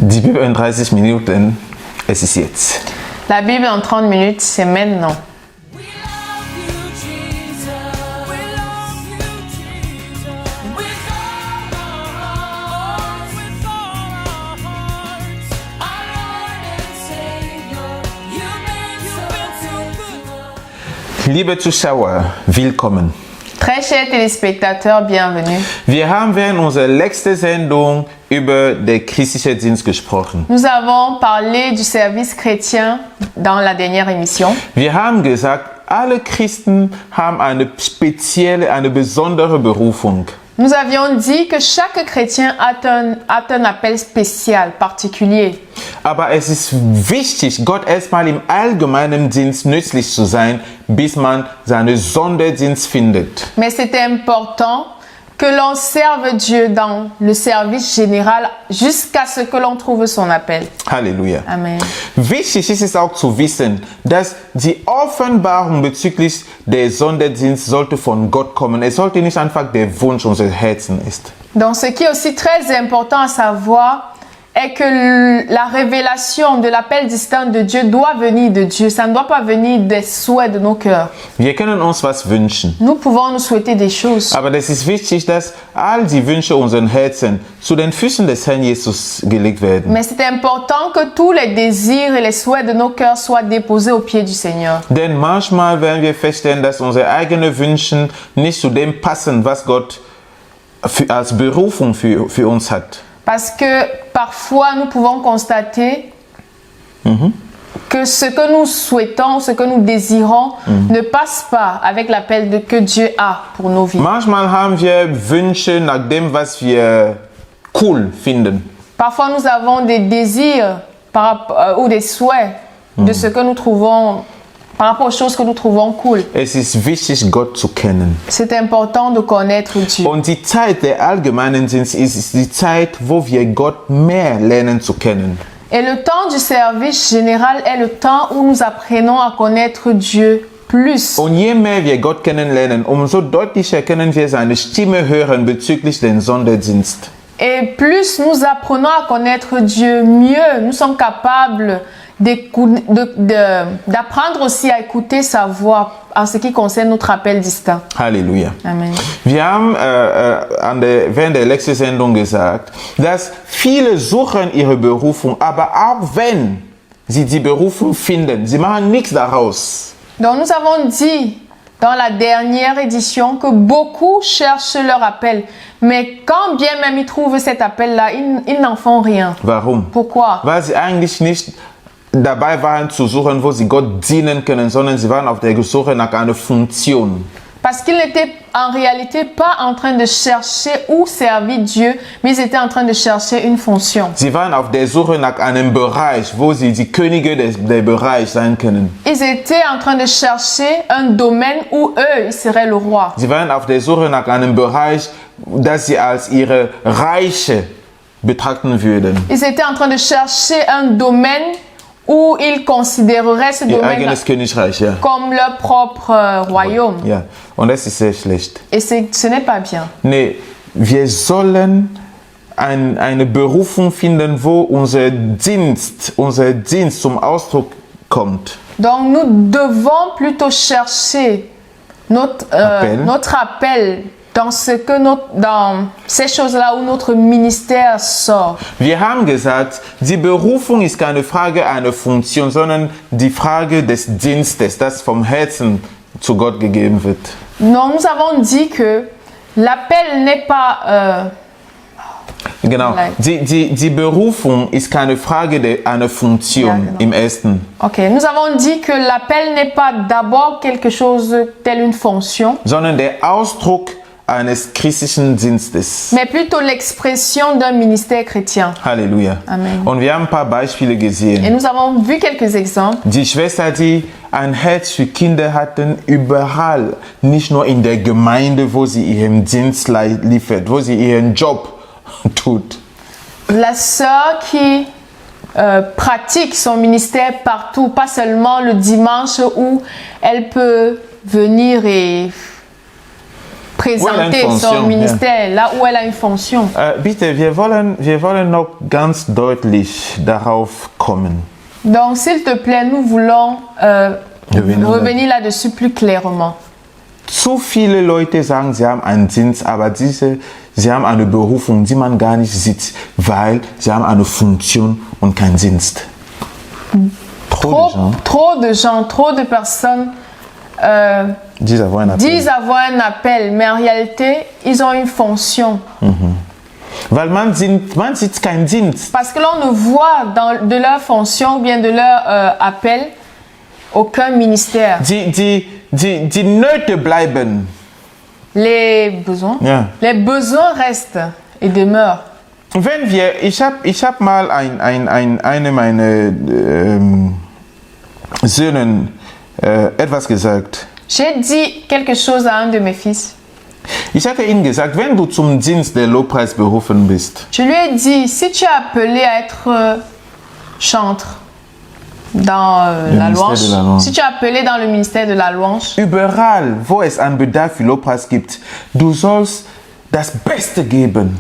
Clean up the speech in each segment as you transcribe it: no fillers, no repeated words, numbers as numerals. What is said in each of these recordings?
Die Bibel in 30 Minuten, es ist jetzt. La Bible en 30 minutes, c'est maintenant. We love you, Jesus. We love you, Jesus. With all our hearts, with all our hearts. Our Lord and Savior, you've been so good to us. Liebe Zuschauer, willkommen. Très chers téléspectateurs, bienvenue. Wir haben während unserer letzten Sendung über den christlichen Dienst gesprochen. Nous avons parlé du service chrétien dans la dernière émission. Wir haben gesagt, alle Christen haben eine spezielle, eine besondere Berufung. Nous avions dit que chaque chrétien a un appel spécial, particulier. Aber es ist wichtig, Gott erstmal im allgemeinen Dienst nützlich zu sein, bis man seinen Sonderdienst findet. Mais c'est important que l'on serve Dieu dans le service général jusqu'à ce que l'on trouve son appel. Halleluja. Amen. Wichtig ist es auch zu wissen, dass die Offenbarung bezüglich der Sonderdienst sollte von Gott kommen. Es sollte nicht einfach der Wunsch unseres Herzens ist. Donc ce qui est aussi très important à savoir est que la révélation de l'appel distinct de Dieu doit venir de Dieu. Ça ne doit pas venir des souhaits de nos cœurs. Wir können uns was wünschen. Nous pouvons nous souhaiter des choses. Aber es ist wichtig, dass all die Wünsche unseres Herzens zu den Füßen des Herrn Jesus gelegt werden. Mais c'est important que tous les désirs et les souhaits de nos cœurs soient déposés aux pieds du Seigneur. Denn manchmal werden wir feststellen, dass unsere eigenen Wünsche nicht zu dem passen, was Gott als Berufung für uns hat. Parce que parfois nous pouvons constater que ce que nous souhaitons, ce que nous désirons ne passe pas avec l'appel que Dieu a pour nos vies. Manchmal haben wir Wünsche nach dem, was wir cool finden. Parfois nous avons des désirs ou des souhaits de ce que nous trouvons par rapport aux choses que nous trouvons cool. Es ist wichtig, Gott zu kennen. C'est important de connaître Dieu. Und die Zeit der allgemeinen Dienst ist die Zeit, wo wir Gott mehr lernen zu kennen. Et le temps du service général est le temps où nous apprenons à connaître Dieu plus. Und je mehr wir Gott kennenlernen, umso deutlicher können wir seine Stimme hören bezüglich den Sonderdienst. Et plus nous apprenons à connaître Dieu, mieux nous sommes capables d'apprendre aussi à écouter sa voix en ce qui concerne notre appel distinct. Halleluja. Amen. Wir haben während der letzten Sendung gesagt, dass viele suchen ihre Berufung, aber auch wenn sie die Berufung finden, sie machen nichts daraus. Donc nous avons dit dans la dernière édition que beaucoup cherchent leur appel, mais quand bien même ils trouvent cet appel-là, ils n'en font rien. Warum? Pourquoi? Weil sie eigentlich nicht dabei waren zu suchen, wo sie Gott dienen können, sondern sie waren auf der Suche nach einer Funktion. Parce qu'ils n'étaient en réalité pas en train de chercher où servir Dieu, mais ils étaient en train de chercher une fonction. Sie waren auf der Suche nach einem Bereich, wo sie die Könige der Bereich sein können. Ils étaient en train de chercher un domaine où eux, ils seraient le roi. Sie waren auf der Suche nach einem Bereich, das sie als ihre Reiche betrachten würden. Ils étaient en train de chercher un domaine où ils considéreraient ce Ihr domaine eigenes Königreich, ja. comme leur propre royaume. Ja, und das ist sehr schlecht. Et ce n'est pas bien. Nee, wir sollen eine Berufung finden, wo unser Dienst zum Ausdruck kommt. Donc nous devons plutôt chercher notre appel dans ces choses-là où notre ministère sort. Wir haben gesagt, die Berufung ist keine Frage einer Funktion, sondern die Frage des Dienstes, das vom Herzen zu Gott gegeben wird. Non, nous avons dit que l'appel n'est pas... Genau, die Berufung ist keine Frage einer Funktion, Ja, genau. im ersten. Ok, nous avons dit que l'appel n'est pas d'abord quelque chose tel une fonction, Sondern der Ausdruck eines christlichen Dienstes. mais plutôt l'expression d'un ministère chrétien. Halleluja. Amen. Und wir haben ein paar Beispiele Et gesehen. nous avons vu quelques exemples. Die Schwester, die ein Herz für Kinder hatten, überall, nicht nur in der Gemeinde, wo sie ihren Dienst liefert, wo sie ihren Job tut. La sœur qui pratique son ministère partout, pas seulement le dimanche où elle peut venir et présenter fonction, son ministère là où elle a une fonction. Bitte, wir wollen noch ganz deutlich darauf kommen. Donc, s'il te plaît, nous voulons revenir là-dessus plus clairement. Zu viele Leute sagen, sie haben einen Dienst, aber sie haben eine Berufung, die man gar nicht sieht, weil sie haben eine Funktion und keinen Dienst. Trop de personnes disent avoir un appel. disent avoir un appel, mais en réalité, ils ont une fonction. Weil man sieht keinen Dienst. Parce que l'on ne voit de leur fonction ou bien de leur appel aucun ministère. Die Nöte bleiben. Les besoins, Ja. les besoins restent et demeurent. Wenn wir, ich hab mal eine meiner Söhnen etwas gesagt. J'ai dit quelque chose à un de mes fils. Ich hatte ihm gesagt, wenn du zum Dienst der Lobpreis berufen bist, Je lui ai dit, si tu es appelé à être chantre dans la ministère louange, de la louange. si tu es appelé dans le ministère de la louange, überall, wo es einen Bedarf für Lobpreis gibt, du sollst das Beste geben.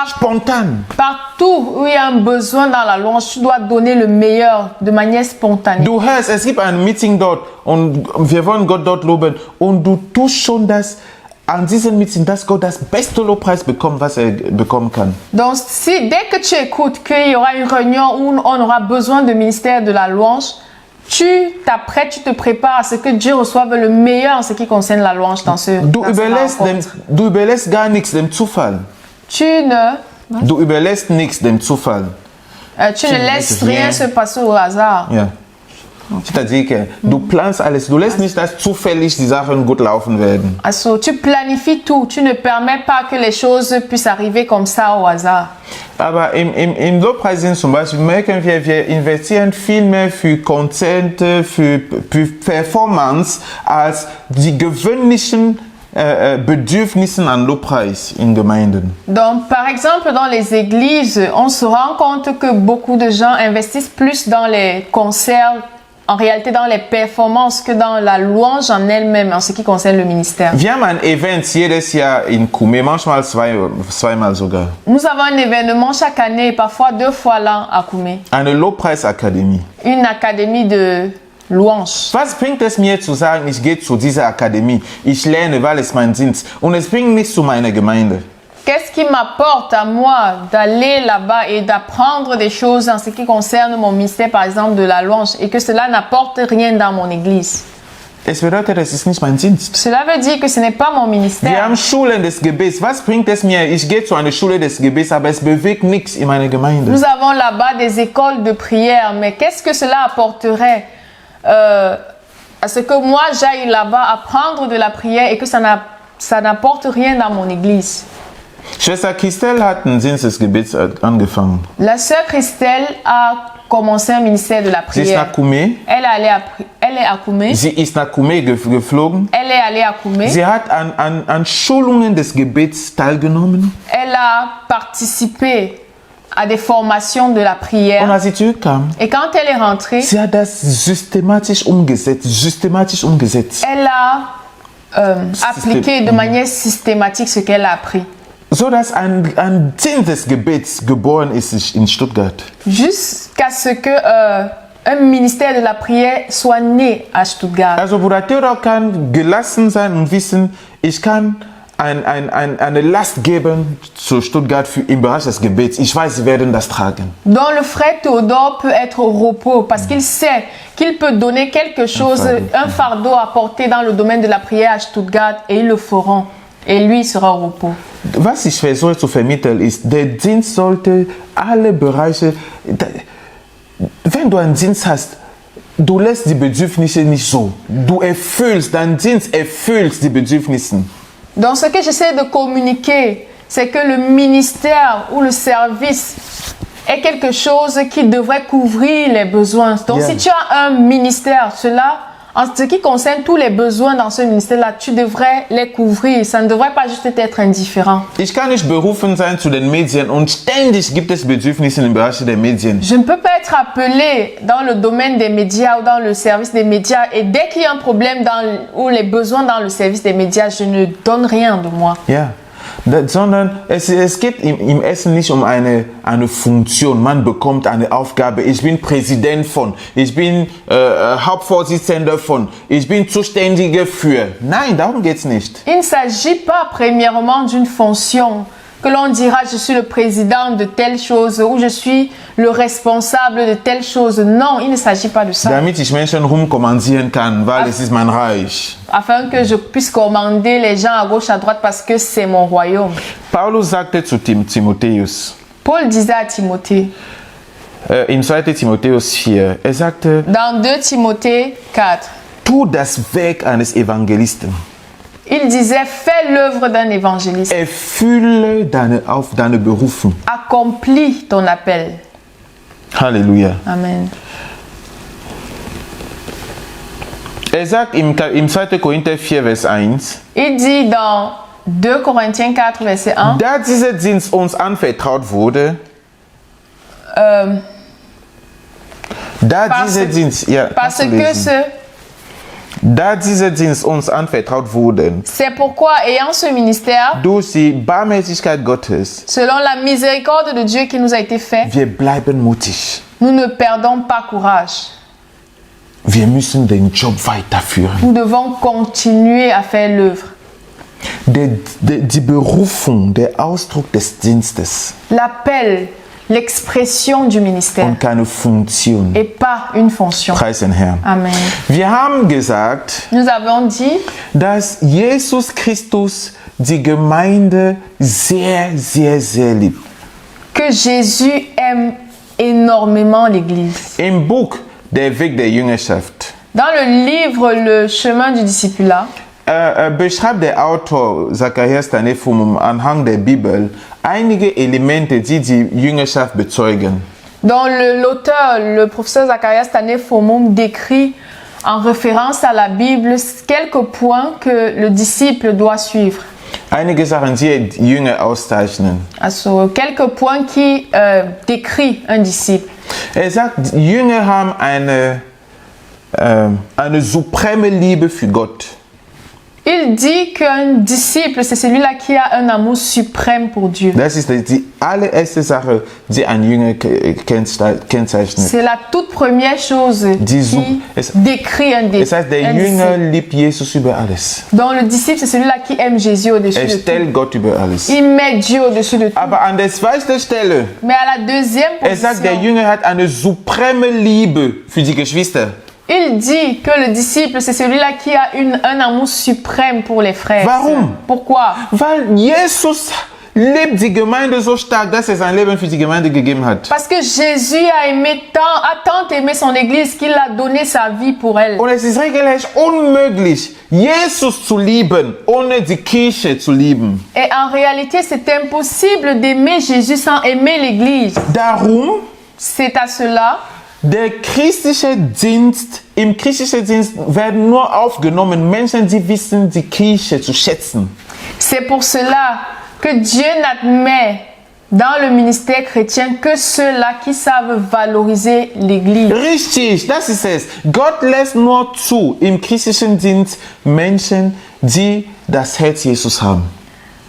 Spontan. partout où il y a un besoin dans la louange, tu dois donner le meilleur de manière spontanée. Du hörst, es gibt ein Meeting dort und wir wollen Gott dort loben und du tust schon das an diesem Meeting, dass Gott das beste Lobpreis bekommt, was er bekommen kann. Donc, si dès que tu écoutes qu'il y aura une réunion où on aura besoin de ministère de la louange, tu t'apprêtes, tu te prépares à ce que Dieu reçoive le meilleur en ce qui concerne la louange dans ce Du dans cette rencontre. überlässt gar nichts dem Zufall. Tu ne Du überlässt nichts dem Zufall. tu ne laisses rien se passer au hasard. Ja. C'est-à-dire que du planst alles, du lässt nicht, dass zufällig die Sachen gut laufen werden. Also, tu planifies tout, tu ne permets pas que les choses puissent arriver comme ça au hasard. Aber im Lobpreisdienst zum Beispiel merken wir investieren viel mehr für Konzerte, für Performance als die gewöhnlichen Bedürfnissen an Lobpreis in Gemeinden. Donc, par exemple, dans les églises, on se rend compte que beaucoup de gens investissent plus dans les concerts, en réalité dans les performances, que dans la louange en elle-même, en ce qui concerne le ministère. Wir haben ein Event jedes Jahr in Kume, manchmal zweimal sogar. Nous avons un événement chaque année, parfois 2 fois l'an à Koumé. Eine Lobpreisakademie. Une académie de louange. Was bringt es mir zu sagen, ich gehe zu dieser Akademie, ich lerne, weil es mein Dienst und es bringt nichts zu meiner Gemeinde? Qu'est-ce qui m'apporte à moi d'aller là-bas et d'apprendre des choses en ce qui concerne mon ministère, par exemple de la louange, et que cela n'apporte rien dans mon église? Es bedeutet, es ist nicht mein Dienst. Cela veut dire que ce n'est pas mon Wir ministère. haben Schulen des Gebets. Was bringt es mir? Ich gehe zu einer Schule des Gebets, aber es bewegt nichts in meiner Gemeinde. Nous avons là-bas des écoles de prière, mais qu'est-ce que cela apporterait à ce que moi j'aille là-bas apprendre de la prière et que ça n'apporte rien dans mon église? Schwester Christelle hat einen Dienst des Gebets angefangen. La sœur Christelle a commencé un ministère de la Sie ist nach prière. Kume. Elle est à Koumé. Sie ist nach Kume geflogen. Elle est allée à Koumé. Sie hat an Schulungen des Gebets teilgenommen. Elle a participé à des formations de la Und prière. als sie zurückkam, Et quand elle est rentrée, sie hat das systematisch umgesetzt. elle a appliqué de manière systématique ce qu'elle a appris. So dass ein Dienst des Gebets geboren ist in Stuttgart. Jusqu'à ce que un ministère de la prière soit né à Stuttgart. Also Bruder Theodor kann gelassen sein und wissen, ich kann eine Last geben zu Stuttgart im Bereich des Gebets. Ich weiß, sie werden das tragen. Donc le frère Théodore peut être au repos parce qu'il sait qu'il peut donner quelque chose, un fardeau à porter dans le domaine de la prière à Stuttgart et ils le feront. Et lui sera au repos. Was ich versuche zu vermitteln ist, der Dienst sollte alle Bereiche, wenn du einen Dienst hast, du lässt die Bedürfnisse nicht so. Du erfüllst, dein Dienst erfüllt die Bedürfnisse. Donc ce que j'essaie de communiquer, c'est que le ministère ou le service est quelque chose qui devrait couvrir les besoins. Donc Yeah. si tu as un ministère, cela En ce qui concerne tous les besoins dans ce ministère-là, tu devrais les couvrir. Ça ne devrait pas juste être indifférent. Ich kann nicht berufen sein zu den Medien und ständig gibt es Bedürfnisse im Bereich der Medien. Je ne peux pas être appelé dans le domaine des médias ou dans le service des médias et dès qu'il y a un problème ou les besoins dans le service des médias, je ne donne rien de moi. Ja, sondern es geht im Essen nicht um eine Funktion. Man bekommt eine Aufgabe. Ich bin Präsident von, ich bin Hauptvorsitzender von, ich bin Zuständiger für. Nein, darum geht es nicht. Il ne s'agit pas premièrement d'une fonction que l'on dira je suis le président de telle chose ou je suis le responsable de telle chose. Non, il ne s'agit pas de ça. Damit ich Menschen rumkommandieren kann, weil es ist mein Reich. Afin que je puisse commander les gens à gauche, à droite parce que c'est mon royaume. Paulus sagte zu Timotheus, Paul disait à Timothée, in 2 Timotheus 4, er sagte, dans 2 Timothée 4, tu das Werk eines Evangelisten. il disait fais l'œuvre d'un évangéliste. Erfülle deine Berufung. Accomplis ton appel. Halleluja. Amen. Er sagt im 2. Korinther 4, Vers 1, Il dit dans 2 Corinthiens 4, verset 1, da dieser Dienst uns anvertraut wurde, parce que da dieser Dienst uns anvertraut wurde, c'est pourquoi, ayant ce ministère, durch die Barmherzigkeit Gottes, selon la miséricorde de Dieu qui nous a été faite, wir bleiben mutig. nous ne perdons pas courage. Wir müssen den Job weiterführen. Nous devons continuer à faire l'œuvre. Die Berufung, der Ausdruck des Dienstes L'appel, l'expression du ministère und keine Funktion. et pas une fonction. Preis den Herrn. Amen. Wir haben gesagt, Nous avons dit dass Jesus Christus die Gemeinde sehr, sehr, sehr liebt. que Jésus aime énormément l'Église. Im Buch Der Weg der Jüngerschaft Dans le livre Le chemin du discipulat, beschreibt der Autor Zacharias Tanefum anhand der Bibel einige Elemente, die die Jüngerschaft bezeugen. dont l'auteur, le professeur Zacharias Tanefomum, décrit en référence à la Bible quelques points que le disciple doit suivre. Einige Sachen, die Jünger auszeichnen. Also, quelques points qui décrit un disciple. Er sagt, Jünger haben eine supreme Liebe für Gott. Il dit qu'un disciple, c'est celui-là qui a un amour suprême pour Dieu. Das ist die allererste Sache, die ein Jünger kennzeichnet. C'est la toute première chose qui décrit un Das heißt, der Jünger disciple. liebt Jesus über alles. Donc le disciple, c'est celui-là qui aime Jésus au-dessus Er de tout. stellt Gott über alles. Il met Dieu au-dessus de tout. Aber an der zweiten Stelle, Mais à la deuxième er sagt, der position, Jünger hat eine supreme Liebe für die Geschwister. il dit que le disciple, c'est celui-là qui a un amour suprême pour les frères. Warum? Pourquoi? Weil Jesus liebt die Gemeinde so stark, dass er sein Leben für die Gemeinde gegeben hat. Parce que Jésus a tant aimé son Église qu'il a donné sa vie pour elle. Und es ist regelrecht unmöglich, Jesus zu lieben, ohne die Kirche zu lieben. Et en réalité, c'est impossible d'aimer Jésus sans aimer l'Église. Darum, C'est à cela im christlichen Dienst werden nur aufgenommen Menschen, die wissen, die Kirche zu schätzen. C'est pour cela que Dieu n'admet dans le ministère chrétien que ceux-là qui savent valoriser l'Église. Richtig, das ist es. Gott lässt nur zu im christlichen Dienst Menschen, die das Herz Jesus haben.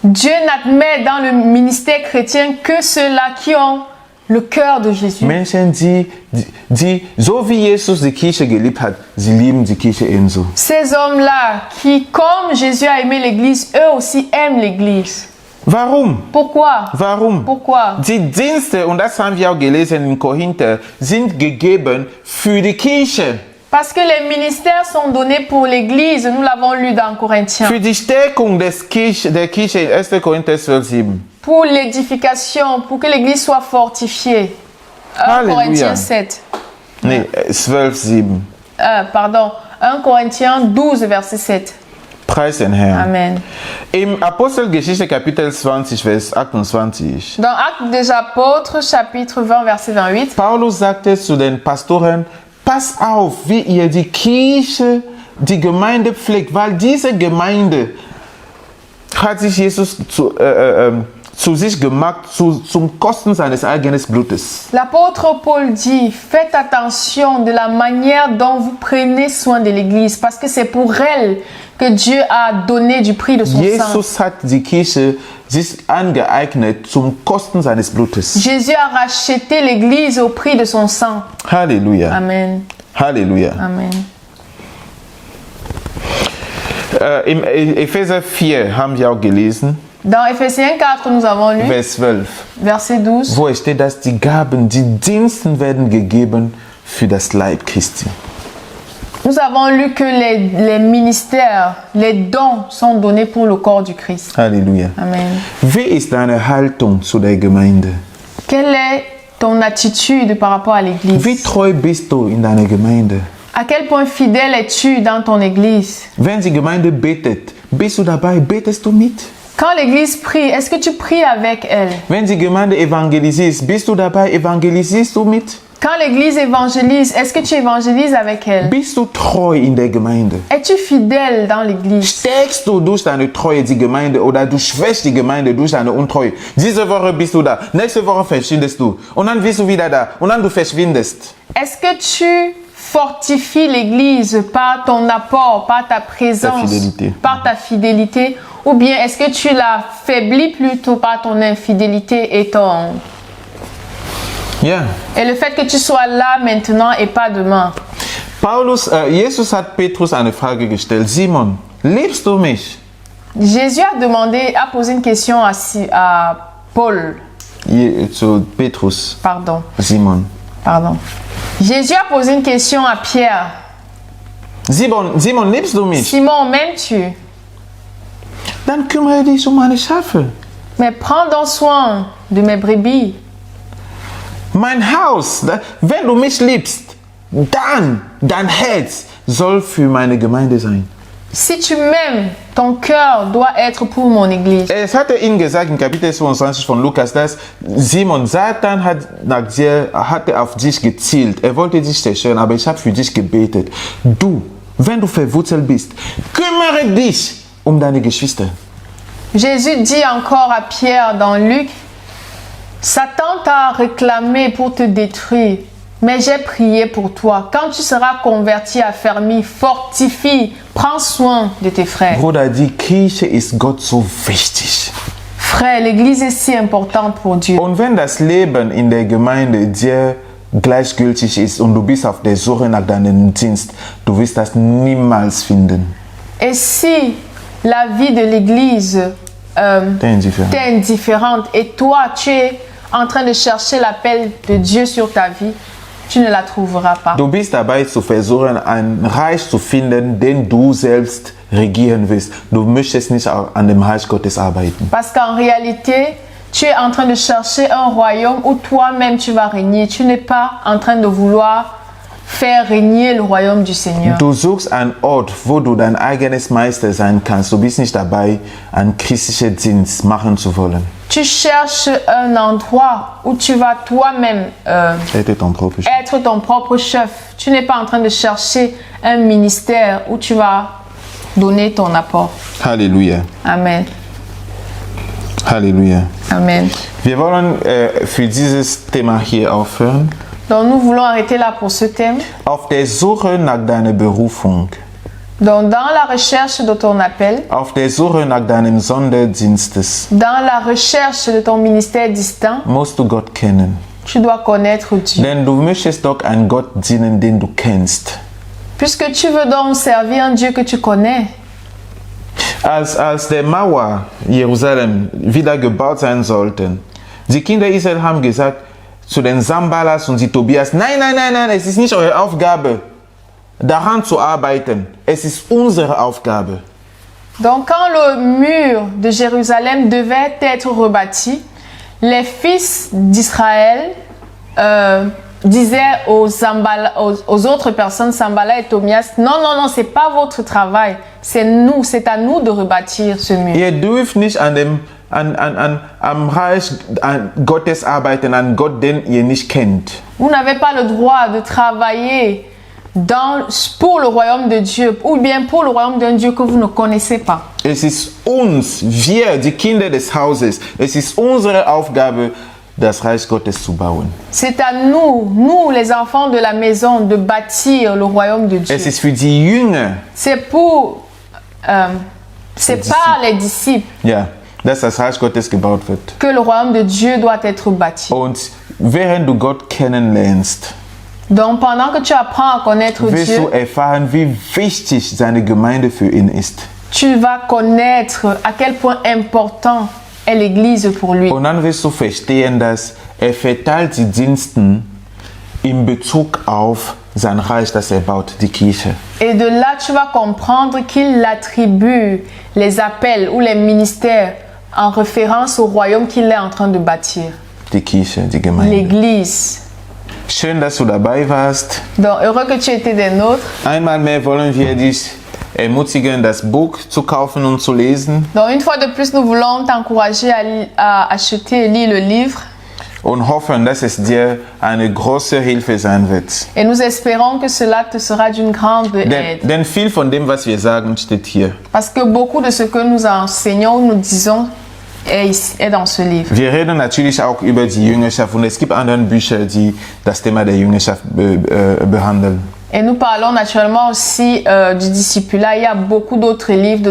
Dieu n'admet dans le ministère chrétien que ceux-là qui ont le cœur de Jésus. Menschen, die so wie Jesus die Kirche geliebt hat, sie lieben die Kirche ebenso. Ces hommes-là qui, comme Jésus a aimé l'Église, eux aussi aiment l'Église. Warum? Pourquoi? Warum? Pourquoi? Die Dienste, und das haben wir auch gelesen in Korinther, sind gegeben für die Kirche. Parce que les ministères sont donnés pour l'Église, nous l'avons lu dans Corinthiens. Für die Stärkung der Kirche in 1. Korinther 12,7. Pour l'édification, pour que l'Église soit fortifiée. 1 Alléluia. Corinthiens 7. Nee, 12,7. Pardon, 1 Corinthiens 12, verset 7. Preis den Herrn. Amen. Im Apostelgeschichte Kapitel 20, Vers 28. Dans Actes des Apôtres, chapitre 20, verset 28, Paulus sagte zu den Pastoren, pass auf, wie ihr die Kirche die Gemeinde pflegt, weil diese Gemeinde hat sich Jesus zu sich gemacht, zum Kosten seines eigenen Blutes. L'apôtre Paul dit, faites attention de la manière dont vous prenez soin de l'Église, parce que c'est pour elle que Dieu a donné du prix de son sang. Jesus hat die Kirche sich angeeignet zum Kosten seines Blutes. Jésus a racheté l'Église au prix de son sang. Halleluja. Amen. Halleluja. Amen. Im Epheser 4 haben wir auch gelesen, Dans Ephésiens 4, nous avons lu, Vers 12, verset 12, wo es steht, dass die Gaben, die Diensten werden gegeben für das Leib Christi. nous avons lu que les ministères, les dons sont donnés pour le corps du Christ. Halleluja. Amen. Wie ist deine Haltung zu der Gemeinde? Quelle est ton attitude par rapport à Wie l'Église? treu bist du in deiner Gemeinde? À quel point fidèle es-tu dans ton Église? Wenn die Gemeinde betet, bist du dabei? Betest du mit? Quand l'Église prie, est-ce que tu pries avec elle? Wenn die Gemeinde evangelisiert, bist du dabei? Evangelisierst du mit? Quand l'Église évangélise, est-ce que tu évangélises avec elle? Bist du treu in der Gemeinde? Es-tu fidèle dans l'Église? Stärkst du durch deine Treue die Gemeinde oder du schwächst die Gemeinde durch deine Untreue? Diese Woche bist du da, nächste Woche verschwindest du und dann bist du wieder da und dann du verschwindest. Est-ce que tu fortifies l'Église par ton apport, par ta présence, Ta fidélité. par ta fidélité, ou bien est-ce que tu l'affaiblis plutôt par ton infidélité et Ja, et le fait que tu sois là maintenant et pas demain? Jesus hat Petrus eine Frage gestellt. Simon, liebst du mich? Jésus a posé une question à Paul. Zu Petrus, Pardon. Simon. Jésus a posé une question à Pierre. Simon, liebst du mich? Simon, m'aimes-tu? Dann kümmere dich um meine Schafe. Mais prends donc soin de mes brebis. Mein Haus, wenn du mich liebst, dann dein Herz soll für meine Gemeinde sein. Si tu m'aimes, ton cœur doit être pour mon Église. Es hatte ihnen gesagt in Kapitel 22 von Lukas, dass Satan hatte auf dich gezielt. Er wollte dich zerstören, aber ich habe für dich gebetet. Du, wenn du verwurzelt bist, kümmere dich um deine Geschwister. Jésus dit encore à Pierre dans Luc, Satan t'a réclamé pour te détruire, mais j'ai prié pour toi. Quand tu seras converti, affermi, fortifie, prends soin de tes frères. Bruder, die Kirche ist Gott so wichtig. Frère, l'Église est si importante pour Dieu. Und wenn das Leben in der Gemeinde dir gleichgültig ist und du bist auf der Suche nach deinem Dienst, du wirst das niemals finden. Et si la vie de l'Église t'est indifférente et toi, tu es en train de chercher l'appel de Dieu sur ta vie, tu ne la trouveras pas. Du bist dabei zu versuchen, ein Reich zu finden, den du selbst regieren willst. Du möchtest nicht an dem Reich Gottes arbeiten. Parce qu'en réalité, tu es en train de chercher un royaume où toi-même tu vas régner. Tu n'es pas en train de vouloir faire régner le royaume du Seigneur. Du suchst einen Ort, wo du dein eigenes Meister sein kannst. Du bist nicht dabei, einen christlichen Dienst machen zu wollen. Tu cherches un endroit où tu vas toi-même Être ton propre chef. chef. Tu n'es pas en train de chercher un ministère où tu vas donner ton apport. Halleluja. Amen. Halleluja. Amen. Wir wollen für dieses Thema hier aufhören. Donc nous voulons arrêter là pour ce thème. Auf der Suche nach deiner Berufung. Donc dans la recherche de ton appel, Auf der Suche nach deinem Sonderdienstes dans la recherche de ton ministère distinct, musst du Gott kennen. tu dois connaître Dieu. Denn du möchtest doch einen Gott dienen, den du kennst. Puisque tu veux donc servir un Dieu que tu connais. Als der Mauer Jerusalem wieder gebaut sein sollten, die Kinder Israel haben gesagt zu den Sambalas und die Tobias, nein, es ist nicht eure Aufgabe, daran zu arbeiten. Es ist unsere Aufgabe. Donc quand le mur de Jérusalem devait être rebâti, les fils d'Israël disaient aux autres personnes, Sambala et Tobias, non, c'est pas votre travail, c'est à nous de rebâtir ce mur. Ihr dürft nicht am Reich Gottes arbeiten, an Gott, den ihr nicht kennt. Vous n'avez pas le droit de travailler pour le royaume de Dieu ou bien pour le royaume d'un Dieu que vous ne connaissez pas. Es ist uns, wir, die Kinder des Hauses, es ist unsere Aufgabe, das Reich Gottes zu bauen. C'est à nous les enfants de la maison, de bâtir le royaume de Dieu. Es ist für die Jünger, C'est par les disciples ja, dass das Reich Gottes gebaut wird. que le royaume de Dieu doit être bâti. Und während du Gott kennenlernst, Donc pendant que tu apprends à connaître wirst Dieu, du erfahren, wie wichtig seine Gemeinde für ihn ist. tu vas connaître à quel point important est l'Église pour lui. Und dann wirst du verstehen, dass er verteilt die Diensten in Bezug auf sein Reich, das er baut, die Kirche. Et de là, tu vas comprendre qu'il attribue les appels ou les ministères en référence au royaume qu'il est en train de bâtir. Die Kirche, die Gemeinde. L'Église. Schön, dass du dabei warst. Donc, heureux que tu étais des nôtres. Einmal mehr wollen wir dich ermutigen, das Buch zu kaufen und zu lesen. Donc, une fois de plus, nous voulons t'encourager à acheter et lire le livre. Und hoffen, dass es dir eine große Hilfe sein wird. Et nous espérons que cela te sera d'une grande aide. Denn viel von dem, was wir sagen, steht hier. Parce que beaucoup de ce que nous enseignons ou nous disons est dans ce livre. Wir reden natürlich auch über die Jüngerschaft und es gibt andere Bücher, die das Thema der Jüngerschaft behandeln. Et nous parlons naturellement aussi du discipulat. Il y a beaucoup d'autres livres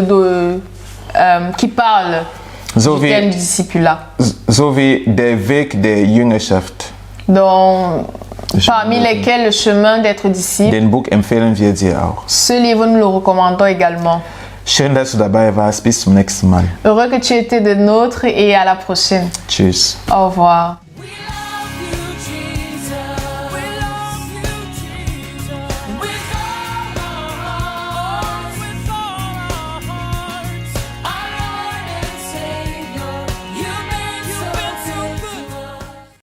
qui parlent So du thème wie, du discipulat. so wie der Weg der Jüngerschaft. Donc, parmi lesquels le chemin d'être disciple. Den Buch empfehlen wir dir auch. Ce livre, nous le recommandons également. Schön, dass du dabei warst. Bis zum nächsten Mal. Heureux que tu étais de nôtres et à la prochaine. Tschüss. Au revoir.